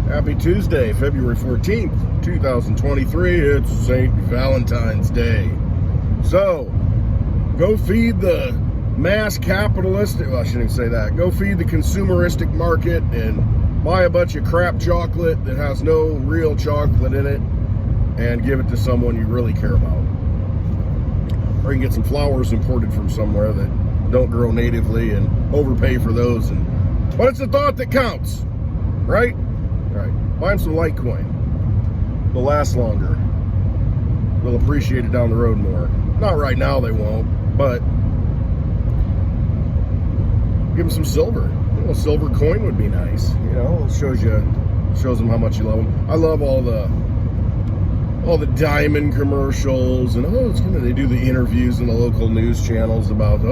Happy Tuesday, February 14th, 2023. It's St. Valentine's Day. So, go feed the mass capitalistic, well, I shouldn't even say that. Go feed the consumeristic market and buy a bunch of crap chocolate that has no real chocolate in it and give it to someone you really care about. Or you can get some flowers imported from somewhere that don't grow natively and overpay for those. But it's the thought that counts, right? Right. Buy them some Litecoin. They'll last longer. They'll appreciate it down the road more. Not right now, they won't, but give them some silver. A silver coin would be nice. You know, it shows them how much you love them. I love all the diamond commercials and they do the interviews in the local news channels about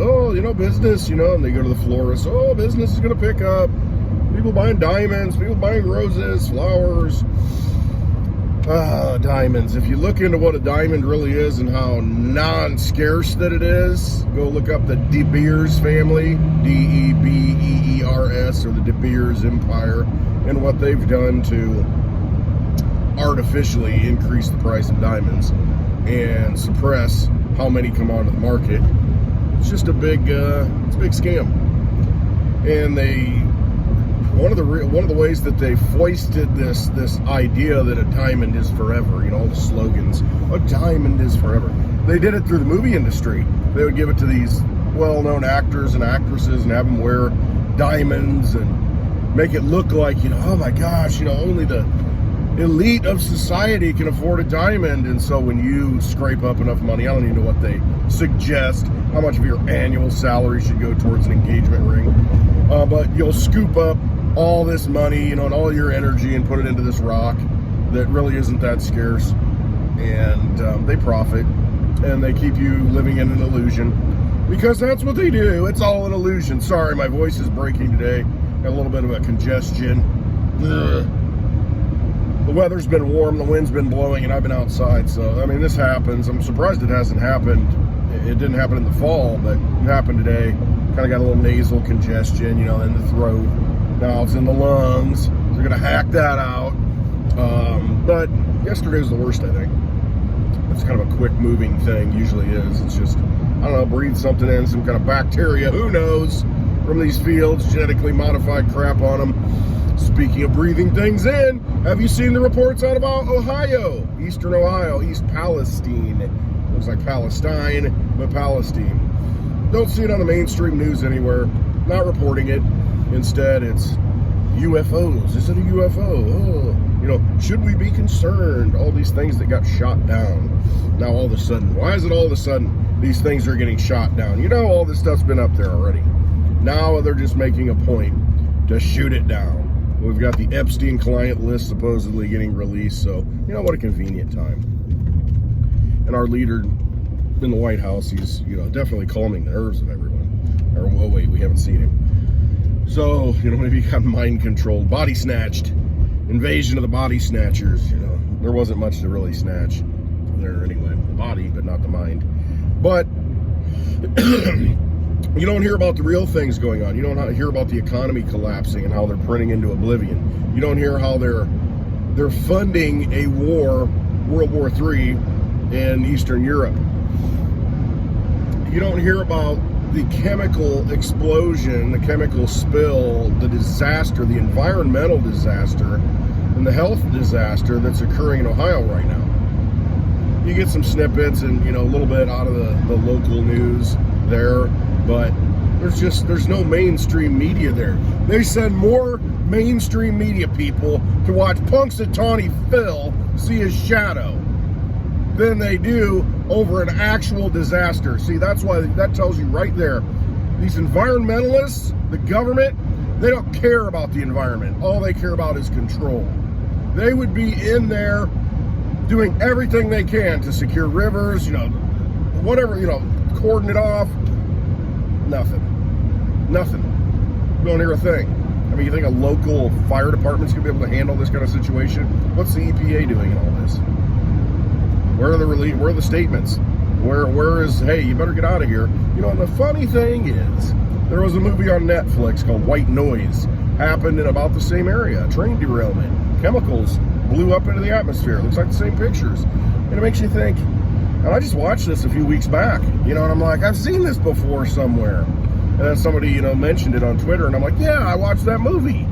business, and they go to the florist. Oh, business is gonna pick up. People buying diamonds, people buying roses, flowers. Diamonds. If you look into what a diamond really is and how non-scarce that it is, go look up the De Beers family, Debeers, or the De Beers Empire, and what they've done to artificially increase the price of diamonds and suppress how many come onto the market. It's just a big scam. And one of the ways that they foisted this idea that a diamond is forever, all the slogans, a diamond is forever. They did it through the movie industry. They would give it to these well-known actors and actresses and have them wear diamonds and make it look like, oh my gosh, only the elite of society can afford a diamond. And so when you scrape up enough money, I don't even know what they suggest, how much of your annual salary should go towards an engagement ring, but you'll scoop up all this money, and all your energy and put it into this rock that really isn't that scarce, and they profit, and they keep you living in an illusion, because that's what they do. It's all an illusion. Sorry, my voice is breaking today. Got a little bit of a congestion. Ugh. The weather's been warm, the wind's been blowing, and I've been outside, so, this happens. I'm surprised it hasn't happened. It didn't happen in the fall, but it happened today. Kind of got a little nasal congestion, in the throat. Now it's in the lungs. They're going to hack that out. But yesterday was the worst, I think. It's kind of a quick moving thing, usually is. It's just, breathe something in, some kind of bacteria, who knows, from these fields, genetically modified crap on them. Speaking of breathing things in, have you seen the reports out about Ohio? Eastern Ohio, East Palestine. Looks like Palestine, but Palestine. Don't see it on the mainstream news anywhere. Not reporting it. Instead, it's UFOs. Is it a UFO? Oh, should we be concerned? All these things that got shot down. Now, all of a sudden, why is it all of a sudden these things are getting shot down? All this stuff's been up there already. Now they're just making a point to shoot it down. We've got the Epstein client list supposedly getting released, so, what a convenient time. And our leader in the White House, he's, definitely calming the nerves of everyone. Or, oh wait, we haven't seen him. So, maybe he got mind controlled, body snatched, invasion of the body snatchers. There wasn't much to really snatch there anyway. The body, but not the mind. But you don't hear about the real things going on. You don't hear about the economy collapsing and how they're printing into oblivion. You don't hear how they're funding a war, World War III, in Eastern Europe. You don't hear about the chemical explosion, the chemical spill, the disaster, the environmental disaster, and the health disaster that's occurring in Ohio right now. You get some snippets and, a little bit out of the local news there, but there's no mainstream media there. They send more mainstream media people to watch Punxsutawney Phil see his shadow than they do over an actual disaster. See, that's why that tells you right there. These environmentalists, the government, they don't care about the environment. All they care about is control. They would be in there doing everything they can to secure rivers, whatever, cordon it off. Nothing. You don't hear a thing. You think a local fire department's gonna be able to handle this kind of situation? What's the EPA doing in all this? Where are the statements? Where is, hey, you better get out of here? And the funny thing is, there was a movie on Netflix called White Noise. happened in about the same area. A train derailment. Chemicals blew up into the atmosphere. It looks like the same pictures. And it makes you think, and I just watched this a few weeks back, and I'm like, I've seen this before somewhere. And then somebody, mentioned it on Twitter, and I'm like, yeah, I watched that movie.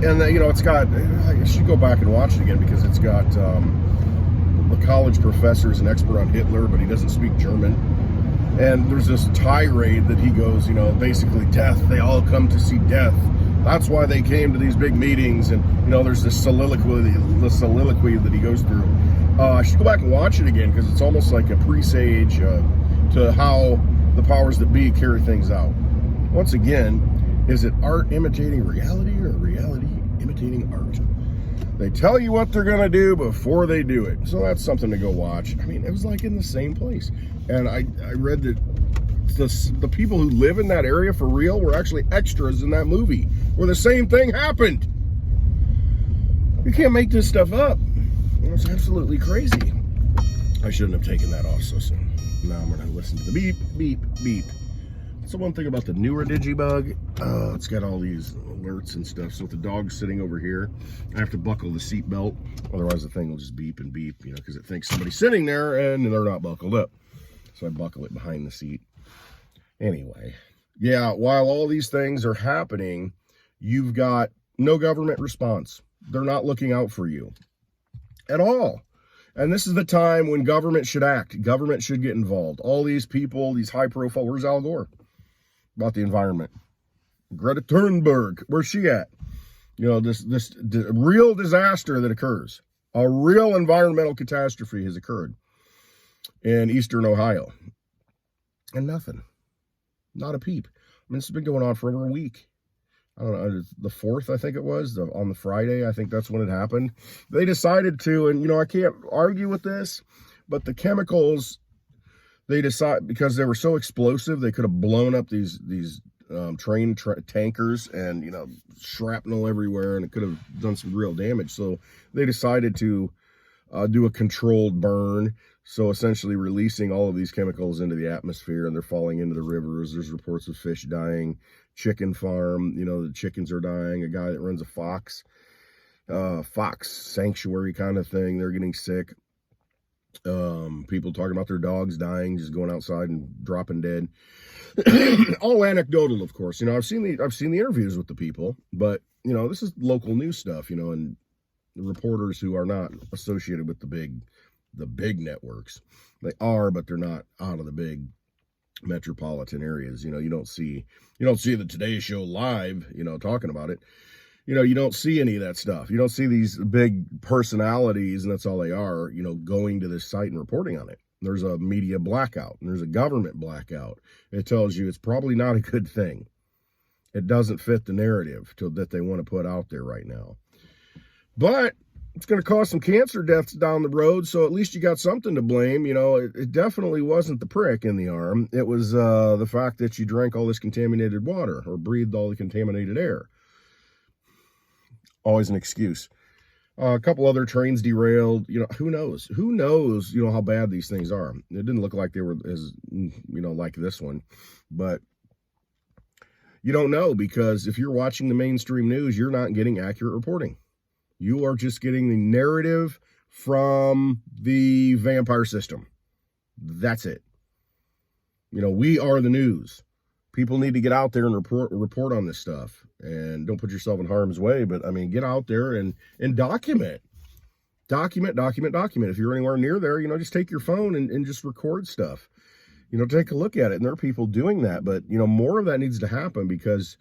And, it's got, I should go back and watch it again, because it's got the college professor is an expert on Hitler, but he doesn't speak German. And there's this tirade that he goes, basically death, they all come to see death. That's why they came to these big meetings. And, there's this soliloquy that he goes through. I should go back and watch it again, because it's almost like a presage to how the powers that be carry things out. Once again, is it art imitating reality or reality imitating art? They tell you what they're going to do before they do it. So that's something to go watch. I mean, it was like in the same place. And I read that the people who live in that area for real were actually extras in that movie where the same thing happened. You can't make this stuff up. It's absolutely crazy. I shouldn't have taken that off so soon. Now I'm going to listen to the beep, beep, beep. That's the one thing about the newer DigiBug. It's got all these alerts and stuff. So if the dog's sitting over here, I have to buckle the seat belt. Otherwise the thing will just beep and beep, because it thinks somebody's sitting there and they're not buckled up. So I buckle it behind the seat. Anyway, yeah, while all these things are happening, you've got no government response. They're not looking out for you at all. And this is the time when government should act. Government should get involved. All these people, these high profile, where's Al Gore? About the environment. Greta Thunberg, where's she at? This real disaster that occurs. A real environmental catastrophe has occurred in eastern Ohio. And nothing. Not a peep. I mean, this has been going on for over a week. I don't know, the 4th, I think it was, on the Friday, I think that's when it happened. They decided to, and, I can't argue with this, but the chemicals, they decide, because they were so explosive, they could have blown up these train tankers and, shrapnel everywhere, and it could have done some real damage. So they decided to do a controlled burn. So essentially releasing all of these chemicals into the atmosphere, and they're falling into the rivers. There's reports of fish dying, chicken farm, the chickens are dying. A guy that runs a fox sanctuary kind of thing, they're getting sick. People talking about their dogs dying, just going outside and dropping dead. All anecdotal, of course. I've seen the interviews with the people, but this is local news stuff, and the reporters who are not associated with the big networks. They are, but they're not out of the big metropolitan areas. You don't see the Today Show live, talking about it. You don't see any of that stuff. You don't see these big personalities, and that's all they are, going to this site and reporting on it. There's a media blackout, and there's a government blackout. It tells you it's probably not a good thing. It doesn't fit the narrative that they want to put out there right now. But it's going to cause some cancer deaths down the road, so at least you got something to blame. It definitely wasn't the prick in the arm. It was the fact that you drank all this contaminated water or breathed all the contaminated air. Always an excuse. A couple other trains derailed. Who knows? Who knows, how bad these things are. It didn't look like they were as, like this one. But you don't know, because if you're watching the mainstream news, you're not getting accurate reporting. You are just getting the narrative from the vampire system. That's it. We are the news. People need to get out there and report on this stuff. And don't put yourself in harm's way, but, get out there and document. Document. If you're anywhere near there, just take your phone and just record stuff. Take a look at it. And there are people doing that. But, more of that needs to happen, because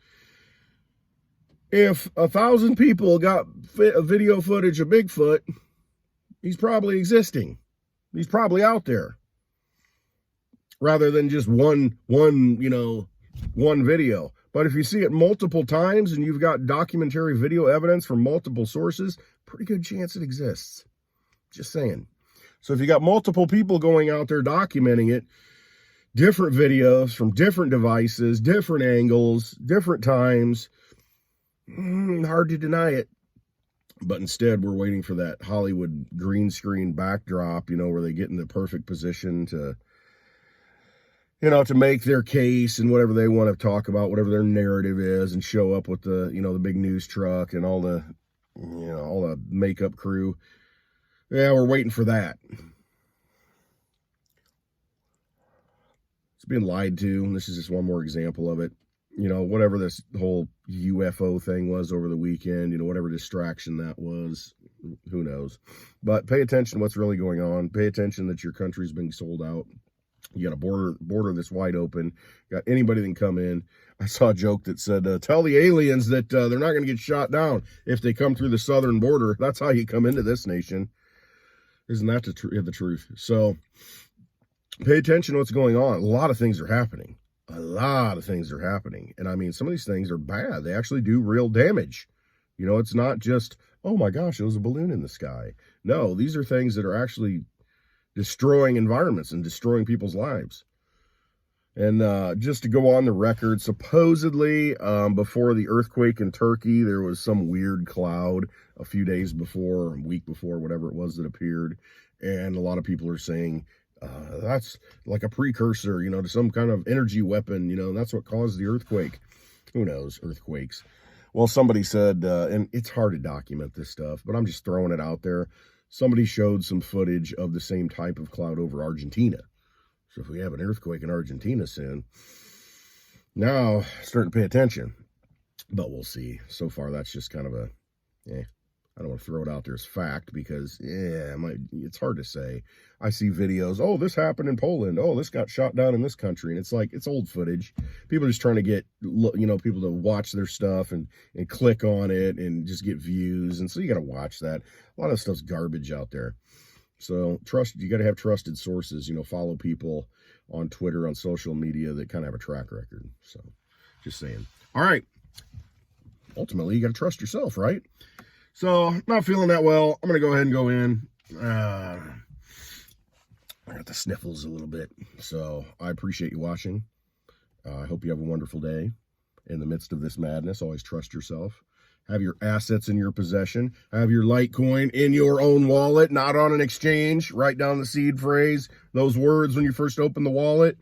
if 1,000 people got video footage of Bigfoot, he's probably existing. He's probably out there. Rather than just one video. But if you see it multiple times and you've got documentary video evidence from multiple sources, pretty good chance it exists. Just saying. So if you got multiple people going out there documenting it, different videos from different devices, different angles, different times, hard to deny it. But instead, we're waiting for that Hollywood green screen backdrop, where they get in the perfect position to you know, to make their case and whatever they want to talk about, whatever their narrative is, and show up with the, you know, the big news truck and all the, you know, all the makeup crew. Yeah, we're waiting for that. It's being lied to, and this is just one more example of it. You know, whatever this whole UFO thing was over the weekend, you know, whatever distraction that was, who knows. But pay attention to what's really going on. Pay attention that your country's being sold out. You got a border that's wide open. Got anybody that can come in. I saw a joke that said, tell the aliens that they're not going to get shot down if they come through the southern border. That's how you come into this nation. Isn't that the truth? So pay attention to what's going on. A lot of things are happening. A lot of things are happening. And I mean, some of these things are bad. They actually do real damage. You know, it's not just, oh my gosh, there was a balloon in the sky. No, these are things that are actually destroying environments and destroying people's lives. And just to go on the record, supposedly before the earthquake in Turkey, there was some weird cloud a few days before, a week before, whatever it was that appeared. And a lot of people are saying that's like a precursor, you know, to some kind of energy weapon, you know, and that's what caused the earthquake. Who knows, earthquakes. Well, somebody said, and it's hard to document this stuff, but I'm just throwing it out there. Somebody showed some footage of the same type of cloud over Argentina. So if we have an earthquake in Argentina soon, now starting to pay attention. But we'll see. So far, that's just kind of a, I don't want to throw it out there as fact because, it's hard to say. I see videos, oh, this happened in Poland. Oh, this got shot down in this country. And it's like, it's old footage. People are just trying to get, you know, people to watch their stuff and click on it and just get views. And so you got to watch that. A lot of stuff's garbage out there. So you got to have trusted sources, you know, follow people on Twitter, on social media that kind of have a track record. So just saying. All right. Ultimately, you got to trust yourself, right? So, not feeling that well. I'm going to go ahead and go in. I got the sniffles a little bit. So, I appreciate you watching. I hope you have a wonderful day. In the midst of this madness, always trust yourself. Have your assets in your possession. Have your Litecoin in your own wallet, not on an exchange. Write down the seed phrase, those words when you first open the wallet.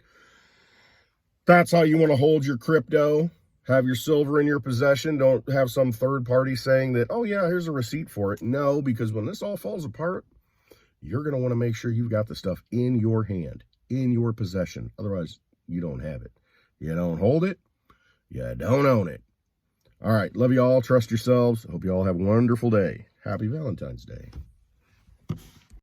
That's how you want to hold your crypto. Have your silver in your possession. Don't have some third party saying that, oh yeah, here's a receipt for it. No, because when this all falls apart, you're going to want to make sure you've got the stuff in your hand, in your possession. Otherwise, you don't have it. You don't hold it. You don't own it. All right. Love you all. Trust yourselves. Hope you all have a wonderful day. Happy Valentine's Day.